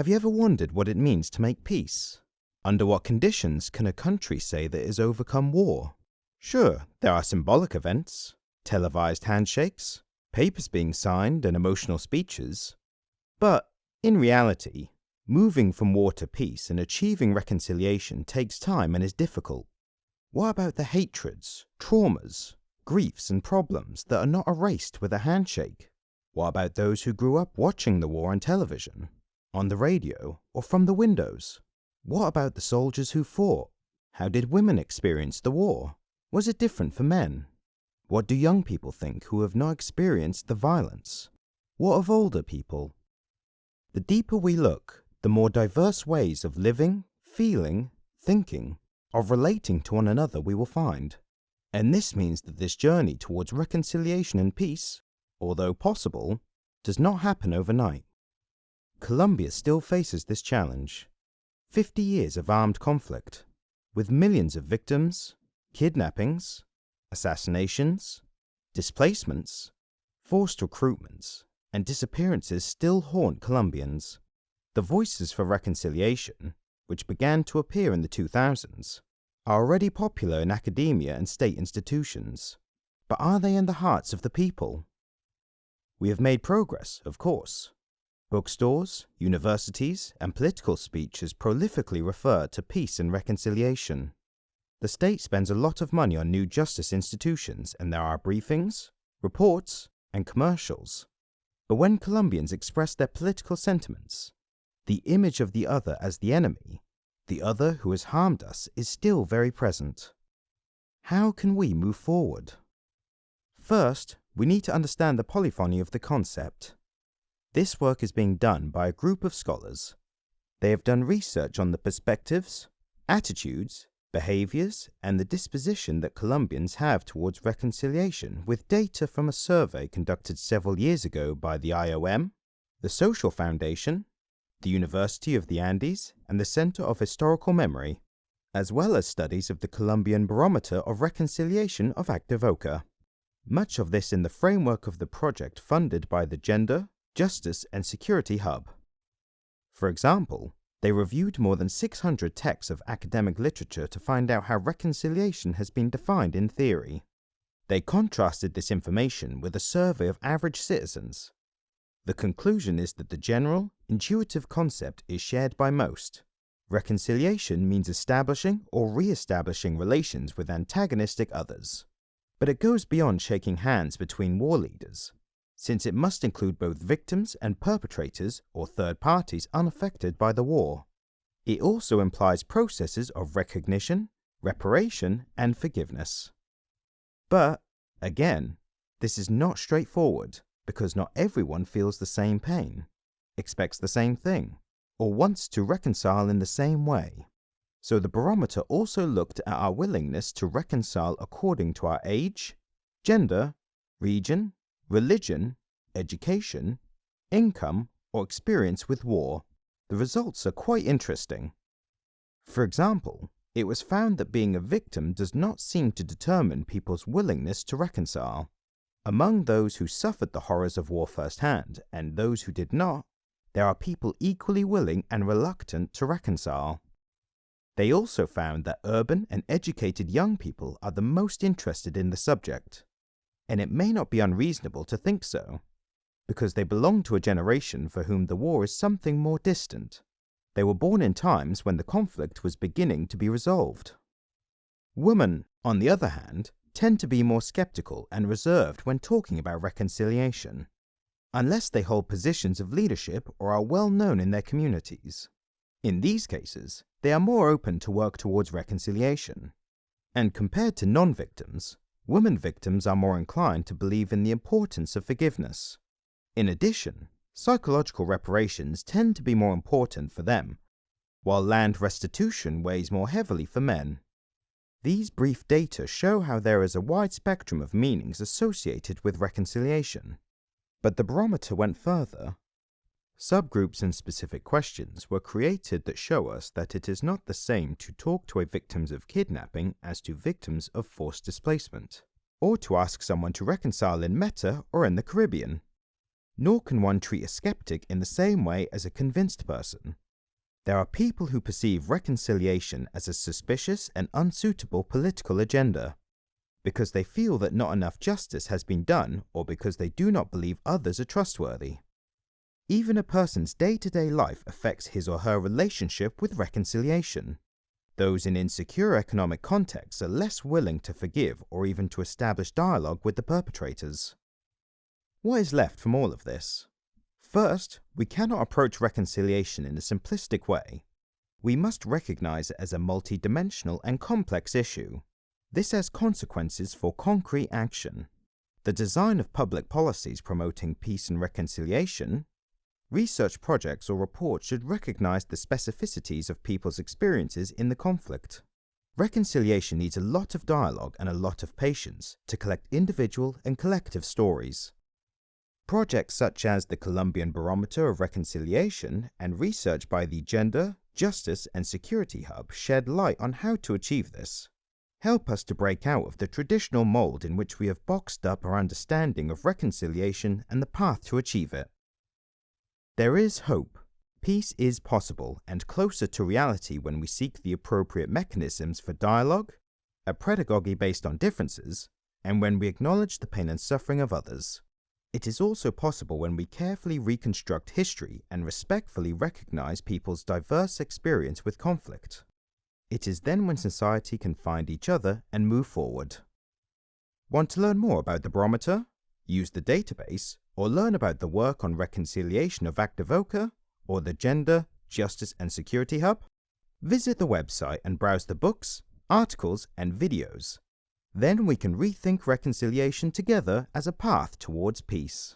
Have you ever wondered what it means to make peace? Under what conditions can a country say that it has overcome war? Sure, there are symbolic events, televised handshakes, papers being signed, and emotional speeches. But, in reality, moving from war to peace and achieving reconciliation takes time and is difficult. What about the hatreds, traumas, griefs, and problems that are not erased with a handshake? What about those who grew up watching the war on television, on the radio, or from the windows? What about the soldiers who fought? How did women experience the war? Was it different for men? What do young people think who have not experienced the violence? What of older people? The deeper we look, the more diverse ways of living, feeling, thinking, of relating to one another we will find. And this means that this journey towards reconciliation and peace, although possible, does not happen overnight. Colombia still faces this challenge. 50 years of armed conflict, with millions of victims, kidnappings, assassinations, displacements, forced recruitments, and disappearances still haunt Colombians. The voices for reconciliation, which began to appear in the 2000s, are already popular in academia and state institutions. But are they in the hearts of the people? We have made progress, of course. Bookstores, universities, and political speeches prolifically refer to peace and reconciliation. The state spends a lot of money on new justice institutions, and there are briefings, reports, and commercials. But when Colombians express their political sentiments, the image of the other as the enemy, the other who has harmed us, is still very present. How can we move forward? First, we need to understand the polyphony of the concept. This work is being done by a group of scholars. They have done research on the perspectives, attitudes, behaviors, and the disposition that Colombians have towards reconciliation with data from a survey conducted several years ago by the IOM, the Social Foundation, the University of the Andes, and the Center of Historical Memory, as well as studies of the Colombian Barometer of Reconciliation of Activoca. Much of this in the framework of the project funded by the Gender, Justice and Security Hub. For example, they reviewed more than 600 texts of academic literature to find out how reconciliation has been defined in theory. They contrasted this information with a survey of average citizens. The conclusion is that the general, intuitive concept is shared by most. Reconciliation means establishing or re-establishing relations with antagonistic others. But it goes beyond shaking hands between war leaders, since it must include both victims and perpetrators or third parties unaffected by the war. It also implies processes of recognition, reparation, and forgiveness. But, again, this is not straightforward, because not everyone feels the same pain, expects the same thing, or wants to reconcile in the same way. So the barometer also looked at our willingness to reconcile according to our age, gender, region, religion, education, income, or experience with war. The results are quite interesting. For example, it was found that being a victim does not seem to determine people's willingness to reconcile. Among those who suffered the horrors of war firsthand and those who did not, there are people equally willing and reluctant to reconcile. They also found that urban and educated young people are the most interested in the subject. And it may not be unreasonable to think so, because they belong to a generation for whom the war is something more distant. They were born in times when the conflict was beginning to be resolved. Women, on the other hand, tend to be more skeptical and reserved when talking about reconciliation, unless they hold positions of leadership or are well known in their communities. In these cases, they are more open to work towards reconciliation. And compared to non-victims, women victims are more inclined to believe in the importance of forgiveness. In addition, psychological reparations tend to be more important for them, while land restitution weighs more heavily for men. These brief data show how there is a wide spectrum of meanings associated with reconciliation. But the barometer went further. Subgroups and specific questions were created that show us that it is not the same to talk to victims of kidnapping as to victims of forced displacement, or to ask someone to reconcile in Meta or in the Caribbean. Nor can one treat a skeptic in the same way as a convinced person. There are people who perceive reconciliation as a suspicious and unsuitable political agenda, because they feel that not enough justice has been done or because they do not believe others are trustworthy. Even a person's day-to-day life affects his or her relationship with reconciliation. Those in insecure economic contexts are less willing to forgive or even to establish dialogue with the perpetrators. What is left from all of this? First, we cannot approach reconciliation in a simplistic way. We must recognize it as a multidimensional and complex issue. This has consequences for concrete action. The design of public policies promoting peace and reconciliation, research projects or reports should recognize the specificities of people's experiences in the conflict. Reconciliation needs a lot of dialogue and a lot of patience to collect individual and collective stories. Projects such as the Colombian Barometer of Reconciliation and research by the Gender, Justice and Security Hub shed light on how to achieve this. Help us to break out of the traditional mold in which we have boxed up our understanding of reconciliation and the path to achieve it. There is hope. Peace is possible and closer to reality when we seek the appropriate mechanisms for dialogue, a pedagogy based on differences, and when we acknowledge the pain and suffering of others. It is also possible when we carefully reconstruct history and respectfully recognize people's diverse experience with conflict. It is then when society can find each other and move forward. Want to learn more about the barometer, use the database, or learn about the work on reconciliation of Activoca or the Gender, Justice and Security Hub? Visit the website and browse the books, articles, and videos. Then we can rethink reconciliation together as a path towards peace.